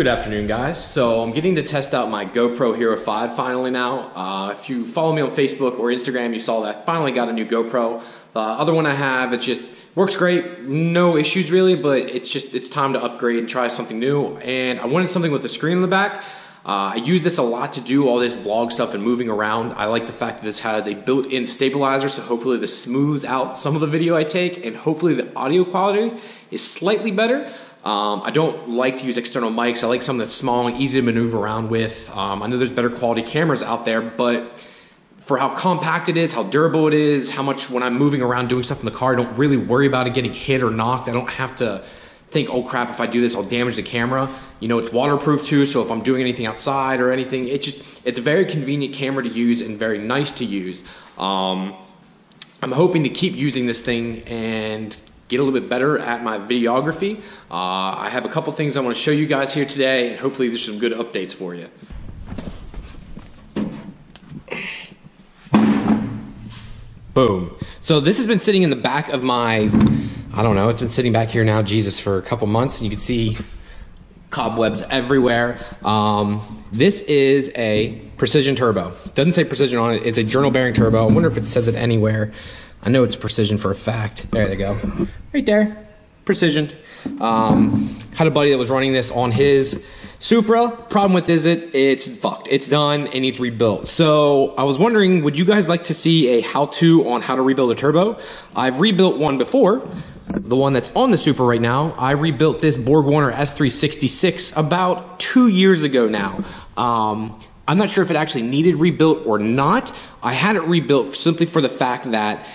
Good afternoon, guys. So I'm getting to test out my GoPro Hero 5 finally now. If you follow me on Facebook or Instagram, you saw that I finally got a new GoPro. The other one I have, it just works great, no issues really, but it's time to upgrade and try something new. And I wanted something with a screen in the back. I use this a lot to do all this vlog stuff and moving around. I like the fact that this has a built-in stabilizer, so hopefully this smooths out some of the video I take, and hopefully the audio quality is slightly better. I don't like to use external mics. I like something that's small and easy to maneuver around with. I know there's better quality cameras out there, but for how compact it is, how durable it is, how much when I'm moving around doing stuff in the car, I don't really worry about it getting hit or knocked. I don't have to think, oh crap, if I do this, I'll damage the camera. You know, it's waterproof too, so if I'm doing anything outside or anything, it's a very convenient camera to use and very nice to use. I'm hoping to keep using this thing and get a little bit better at my videography. I have a couple things I want to show you guys here today, and hopefully there's some good updates for you. Boom. So this has been sitting in the back of my, I don't know, it's been sitting back here now, Jesus, for a couple months, and you can see cobwebs everywhere. This is a precision turbo. It doesn't say precision on it, it's a journal bearing turbo. I wonder if it says it anywhere. I know it's precision for a fact. There they go. Right there. Precision. Had a buddy that was running this on his Supra. Problem with it's fucked. It's done. It needs rebuilt. So I was wondering, would you guys like to see a how-to on how to rebuild a turbo? I've rebuilt one before. The one that's on the Supra right now. I rebuilt this BorgWarner S366 about 2 years ago now. I'm not sure if it actually needed rebuilt or not. I had it rebuilt simply for the fact that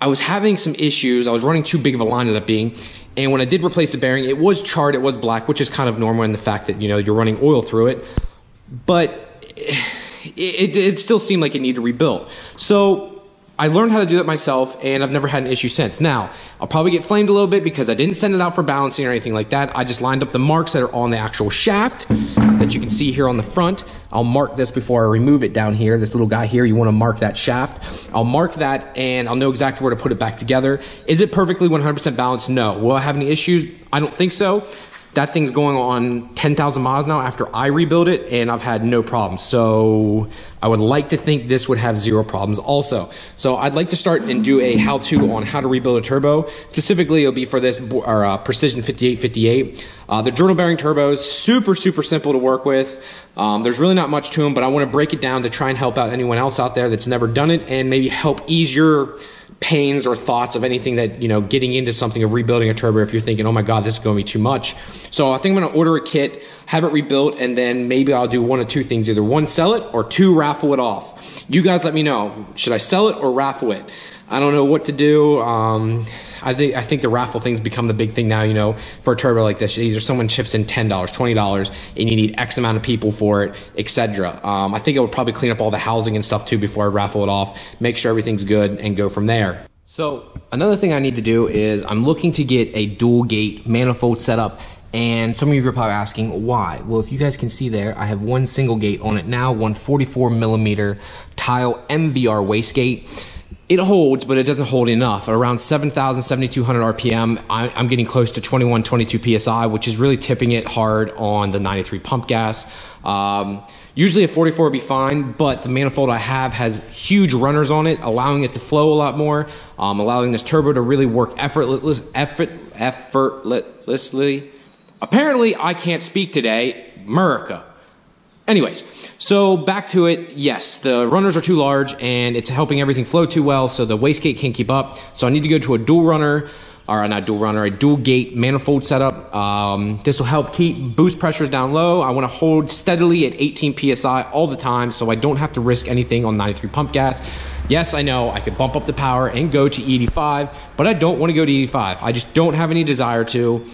I was having some issues. I was running too big of a line, ended up being, and when I did replace the bearing, it was charred, it was black, which is kind of normal in the fact that, you know, you're running oil through it, but it still seemed like it needed rebuilt. So I learned how to do that myself, and I've never had an issue since. Now, I'll probably get flamed a little bit because I didn't send it out for balancing or anything like that. I just lined up the marks that are on the actual shaft that you can see here on the front. I'll mark this before I remove it down here. This little guy here, you want to mark that shaft. I'll mark that, and I'll know exactly where to put it back together. Is it perfectly 100% balanced? No. Will I have any issues? I don't think so. That thing's going on 10,000 miles now after I rebuilt it, and I've had no problems. So I would like to think this would have zero problems also. So I'd like to start and do a how-to on how to rebuild a turbo. Specifically, it'll be for this Precision 5858. The journal bearing turbos, super simple to work with. There's really not much to them, but I want to break it down to try and help out anyone else out there that's never done it, and maybe help ease your pains or thoughts of anything that, you know, getting into something of rebuilding a turbo if you're thinking, oh my god, this is going to be too much. So I think I'm going to order a kit, have it rebuilt, and then maybe I'll do one of two things, either one, sell it, or two, raffle it off. You guys let me know, should I sell it or raffle it? I don't know what to do. I think the raffle thing's become the big thing now, you know, for a turbo like this. Either someone chips in $10, $20, and you need X amount of people for it, etc. I think I would probably clean up all the housing and stuff too before I raffle it off, make sure everything's good, and go from there. So another thing I need to do is I'm looking to get a dual gate manifold setup. And some of you are probably asking why. Well, if you guys can see there, I have one single gate on it now, one 44mm tile MVR wastegate. It holds, but it doesn't hold enough. At around 7,000, 7,200 RPM, I'm getting close to 21, 22 PSI, which is really tipping it hard on the 93 pump gas. Usually a 44 would be fine, but the manifold I have has huge runners on it, allowing it to flow a lot more, allowing this turbo to really work effortlessly. Apparently, I can't speak today. America. Anyways, so back to it. Yes, the runners are too large and it's helping everything flow too well, so the wastegate can't keep up. So I need to go to a dual runner, or not dual runner, a dual gate manifold setup. This will help keep boost pressures down low. I want to hold steadily at 18 PSI all the time, so I don't have to risk anything on 93 pump gas. Yes, I know I could bump up the power and go to 85, but I don't want to go to 85. I just don't have any desire to.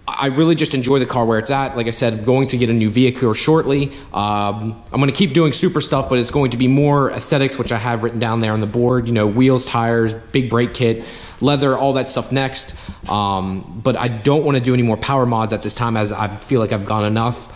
I really just enjoy the car where it's at. Like I said, I'm going to get a new vehicle shortly. I'm going to keep doing super stuff, but it's going to be more aesthetics, which I have written down there on the board. You know, wheels, tires, big brake kit, leather, all that stuff next. But I don't want to do any more power mods at this time, as I feel like I've gone enough.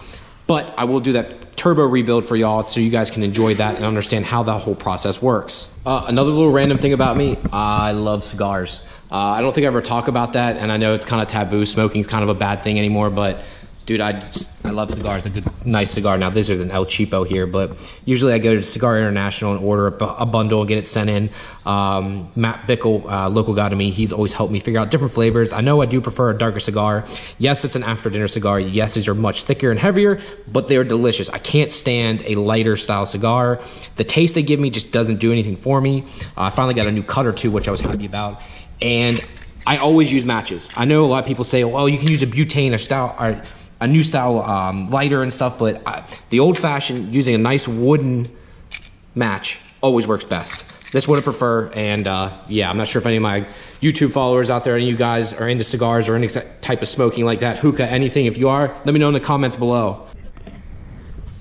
But I will do that turbo rebuild for y'all so you guys can enjoy that and understand how that whole process works. Another little random thing about me, I love cigars. I don't think I ever talk about that, and I know it's kind of taboo. Smoking is kind of a bad thing anymore, but Dude, I love cigars. A good, nice cigar. Now, this is an El Cheapo here, but usually I go to Cigar International and order a bundle and get it sent in. Matt Bickle, local guy to me, he's always helped me figure out different flavors. I know I do prefer a darker cigar. Yes, it's an after-dinner cigar. Yes, these are much thicker and heavier, but they are delicious. I can't stand a lighter style cigar. The taste they give me just doesn't do anything for me. I finally got a new cut or two, which I was happy about. And I always use matches. I know a lot of people say, well, you can use a butane or style, or a new style lighter and stuff, but the old-fashioned, using a nice wooden match always works best. This would I prefer, and yeah, I'm not sure if any of my YouTube followers out there, any of you guys are into cigars or any type of smoking like that, hookah, anything. If you are, let me know in the comments below.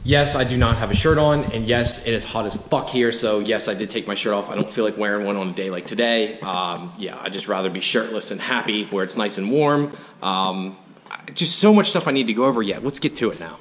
Yes, I do not have a shirt on, and yes, it is hot as fuck here, so yes, I did take my shirt off. I don't feel like wearing one on a day like today. Yeah, I'd just rather be shirtless and happy where it's nice and warm. Just so much stuff I need to go over yet. Let's get to it now.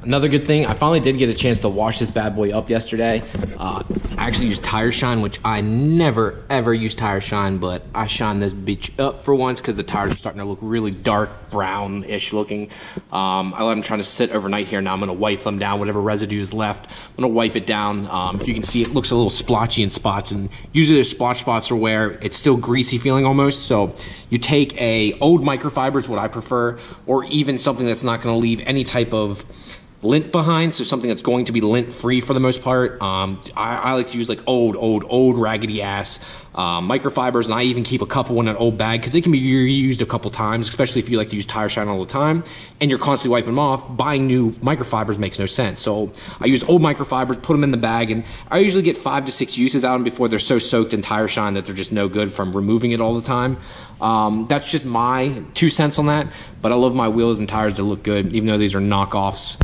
Another good thing, I finally did get a chance to wash this bad boy up yesterday. I actually used Tire Shine, which I never ever use Tire Shine, but I shined this bitch up for once because the tires are starting to look really dark brown-ish looking. I let them try to sit overnight here. Now I'm going to wipe them down, whatever residue is left. I'm going to wipe it down. If you can see, it looks a little splotchy in spots, and usually those splotch spots are where it's still greasy feeling almost. So you take a old microfiber is what I prefer, or even something that's not going to leave any type of lint behind, so something that's going to be lint free for the most part. I like to use like old raggedy ass microfibers, and I even keep a couple in an old bag because they can be reused a couple times, especially if you like to use Tire Shine all the time and you're constantly wiping them off. Buying new microfibers makes no sense, so I use old microfibers, put them in the bag, and I usually get 5 to 6 uses out of them before they're so soaked in Tire Shine that they're just no good from removing it all the time. That's just my 2 cents on that, but I love my wheels and tires to look good, even though these are knockoffs.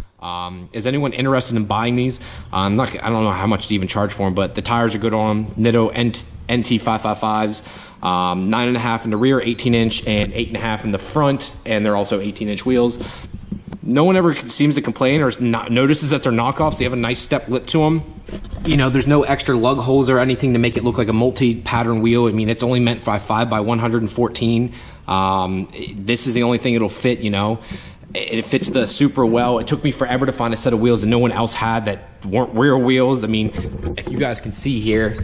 Is anyone interested in buying these? I don't know how much to even charge for them, but the tires are good on them. Nitto NT 555s, 9.5 in the rear, 18-inch, and 8.5 in the front, and they're also 18-inch wheels. No one ever seems to complain or notices that they're knockoffs. They have a nice step lip to them. You know, there's no extra lug holes or anything to make it look like a multi-pattern wheel. I mean, it's only meant for 5 by 114. This is the only thing it'll fit, you know. It fits the Supra well. It took me forever to find a set of wheels that no one else had that weren't rear wheels. I mean, if you guys can see here,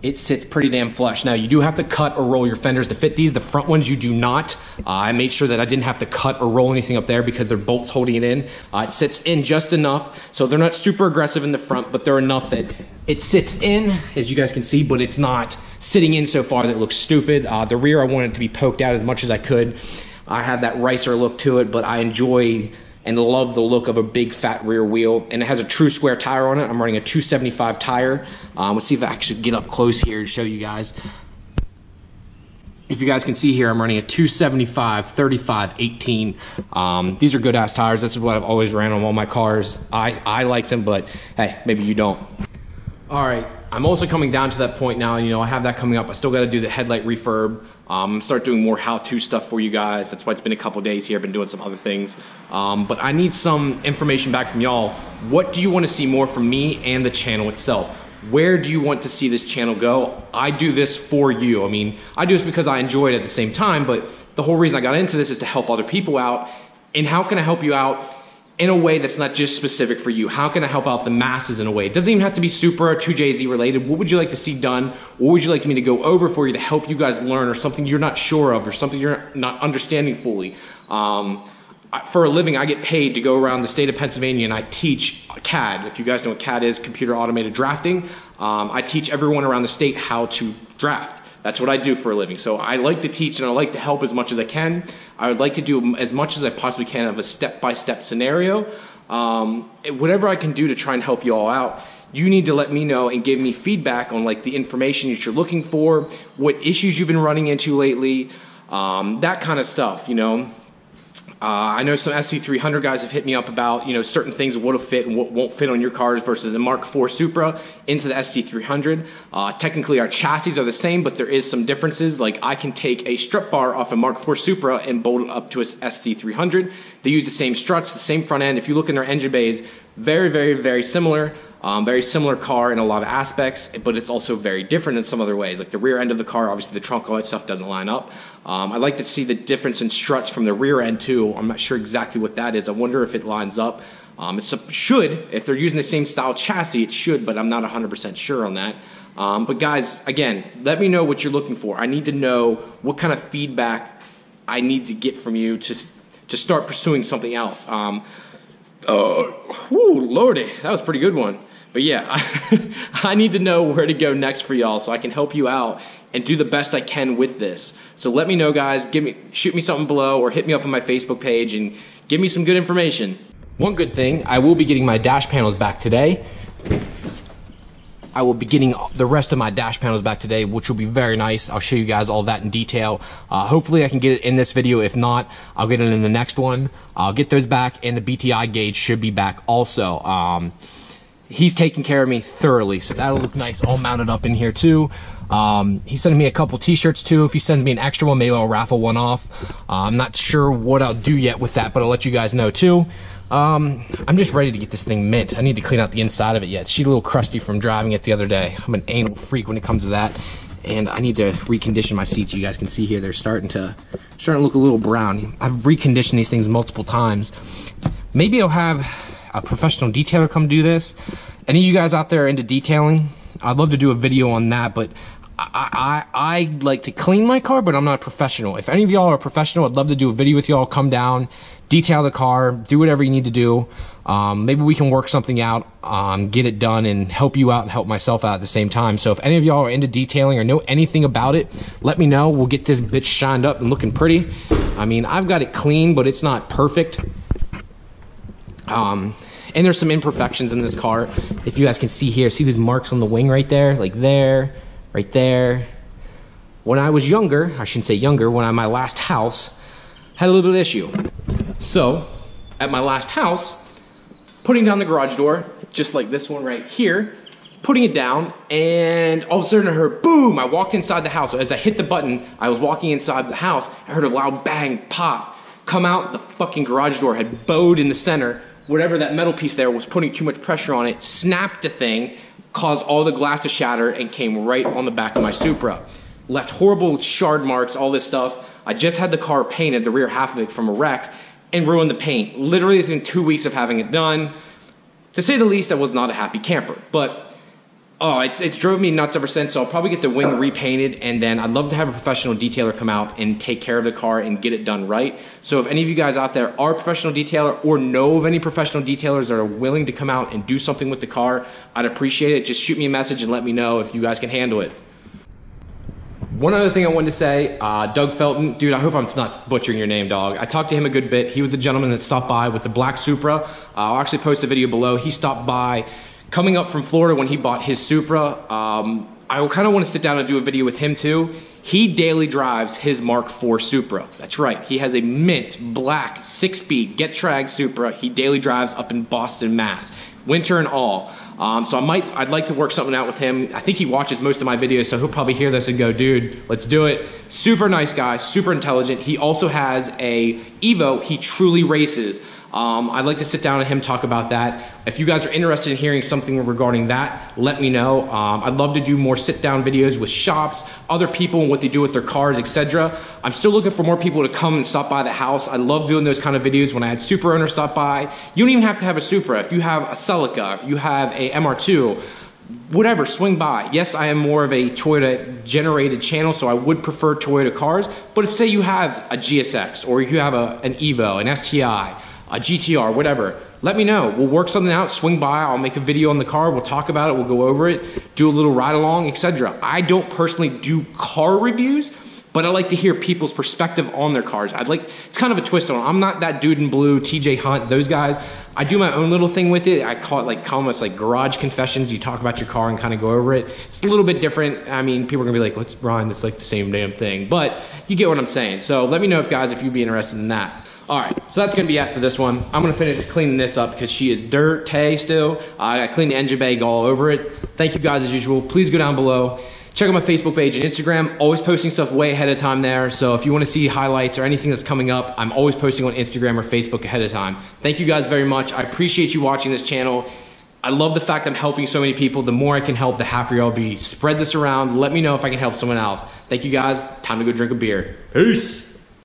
it sits pretty damn flush. Now, you do have to cut or roll your fenders to fit these. The front ones you do not. I made sure that I didn't have to cut or roll anything up there because they're bolts holding it in. It sits in just enough, so they're not super aggressive in the front, but they're enough that it sits in, as you guys can see, but it's not sitting in so far that it looks stupid. The rear, I wanted it to be poked out as much as I could. I have that ricer look to it, but I enjoy and love the look of a big fat rear wheel, and it has a true square tire on it. I'm running a 275 tire. Let's see if I actually get up close here to show you guys. If you guys can see here, I'm running a 275 35 18. These are good ass tires. This is what I've always ran on all my cars. I like them, but hey, maybe you don't. All right, I'm also coming down to that point now. You know, I have that coming up. I still got to do the headlight refurb. Start doing more how-to stuff for you guys. That's why it's been a couple days here. I've been doing some other things. But I need some information back from y'all. What do you want to see more from me and the channel itself? Where do you want to see this channel go? I do this for you. I mean, I do this because I enjoy it at the same time, but the whole reason I got into this is to help other people out. And how can I help you out in a way that's not just specific for you? How can I help out the masses in a way? It doesn't even have to be Supra or 2JZ related. What would you like to see done? What would you like me to go over for you to help you guys learn, or something you're not sure of, or something you're not understanding fully? For a living, I get paid to go around the state of Pennsylvania and I teach CAD. If you guys know what CAD is, computer automated drafting. I teach everyone around the state how to draft. That's what I do for a living. So I like to teach and I like to help as much as I can. I would like to do as much as I possibly can of a step-by-step scenario. Whatever I can do to try and help you all out, you need to let me know and give me feedback on like the information that you're looking for, what issues you've been running into lately, that kind of stuff, you know. I know some SC300 guys have hit me up about, you know, certain things what'll fit and what won't fit on your cars versus the Mark IV Supra into the SC300. Technically our chassis are the same, but there is some differences. Like I can take a strut bar off a Mark IV Supra and bolt it up to a SC300. They use the same struts, the same front end. If you look in their engine bays, Very, very, very similar. Very similar car in a lot of aspects, but it's also very different in some other ways. Like the rear end of the car, obviously the trunk, all that stuff doesn't line up. I'd like to see the difference in struts from the rear end too. I'm not sure exactly what that is. I wonder if it lines up. It should, if they're using the same style chassis, it should, but I'm not 100% sure on that. But guys, again, let me know what you're looking for. I need to know what kind of feedback I need to get from you to start pursuing something else. Lordy, that was a pretty good one. But yeah, I need to know where to go next for y'all so I can help you out and do the best I can with this. So let me know, guys. Shoot me something below or hit me up on my Facebook page and give me some good information. One good thing, I will be getting my dash panels back today. I will be getting the rest of my dash panels back today, which will be very nice. I'll show you guys all that in detail. Hopefully I can get it in this video. If not, I'll get it in the next one. I'll get those back, and the BTI gauge should be back also. He's taking care of me thoroughly, so that'll look nice all mounted up in here too. He's sending me a couple t-shirts too. If he sends me an extra one, maybe I'll raffle one off. I'm not sure what I'll do yet with that, but I'll let you guys know too. I'm just ready to get this thing mint. I need to clean out the inside of it yet. She's a little crusty from driving it the other day. I'm an anal freak when it comes to that, and I need to recondition my seats. You guys can see here they're starting to look a little brown. I've reconditioned these things multiple times. Maybe I'll have a professional detailer come do this. Any of you guys out there into detailing? I'd love to do a video on that, but I like to clean my car, but I'm not a professional. If any of y'all are professional, I'd love to do a video with y'all. Come down, detail the car, do whatever you need to do. Maybe we can work something out, get it done, and help you out and help myself out at the same time. So if any of y'all are into detailing or know anything about it, let me know. We'll get this bitch shined up and looking pretty. I mean, I've got it clean, but it's not perfect. And there's some imperfections in this car. If you guys can see here, see these marks on the wing right there? Like there, right there. When I was younger, I shouldn't say younger, when my last house had a little bit of issue. So, at my last house, putting down the garage door, just like this one right here, putting it down, and all of a sudden I heard boom! I walked inside the house. So as I hit the button, I was walking inside the house, I heard a loud bang, pop, come out, the fucking garage door had bowed in the center. Whatever that metal piece there was putting too much pressure on it, snapped the thing, caused all the glass to shatter, and came right on the back of my Supra. Left horrible shard marks, all this stuff. I just had the car painted, the rear half of it, from a wreck, and ruined the paint. Literally within 2 weeks of having it done. To say the least, I was not a happy camper. But it's drove me nuts ever since, so I'll probably get the wing repainted, and then I'd love to have a professional detailer come out and take care of the car and get it done right. So if any of you guys out there are a professional detailer or know of any professional detailers that are willing to come out and do something with the car, I'd appreciate it. Just shoot me a message and let me know if you guys can handle it. One other thing I wanted to say, Doug Felton, dude, I hope I'm not butchering your name, dog. I talked to him a good bit. He was the gentleman that stopped by with the black Supra. I'll actually post a video below. He stopped by coming up from Florida when he bought his Supra. I kind of want to sit down and do a video with him too. He daily drives his Mark IV Supra. That's right. He has a mint black 6-speed Get-Trag Supra. He daily drives up in Boston, Mass. Winter and all. So I'd like to work something out with him. I think he watches most of my videos, so he'll probably hear this and go, dude, let's do it. Super nice guy, super intelligent. He also has a Evo he truly races. I'd like to sit down and him talk about that. If you guys are interested in hearing something regarding that, let me know. I'd love to do more sit-down videos with shops, other people and what they do with their cars, etc. I'm still looking for more people to come and stop by the house. I love doing those kind of videos. When I had Supra owners stop by, you don't even have to have a Supra. If you have a Celica, if you have a MR2, whatever, swing by. Yes, I am more of a Toyota generated channel, so I would prefer Toyota cars. But if say you have a GSX or you have an Evo, an STI, a GTR, whatever, let me know. We'll work something out, swing by, I'll make a video on the car, we'll talk about it, we'll go over it, do a little ride along, etc. I don't personally do car reviews, but I like to hear people's perspective on their cars. It's kind of a twist on it. I'm not that dude in blue, TJ Hunt, those guys. I do my own little thing with it. I call it almost like garage confessions. You talk about your car and kind of go over it. It's a little bit different. I mean, people are gonna be like, what's Brian? It's like the same damn thing, but you get what I'm saying. So let me know if you'd be interested in that. All right, so that's gonna be it for this one. I'm gonna finish cleaning this up because she is dirty still. I cleaned the engine bay all over it. Thank you guys as usual. Please go down below, Check out my Facebook page and Instagram. Always posting stuff way ahead of time there. So if you want to see highlights or anything that's coming up, I'm always posting on Instagram or Facebook ahead of time. Thank you guys very much. I appreciate you watching this channel. I love the fact I'm helping so many people. The more I can help, the happier I'll be. Spread this around. Let me know if I can help someone else. Thank you guys. Time to go drink a beer. Peace.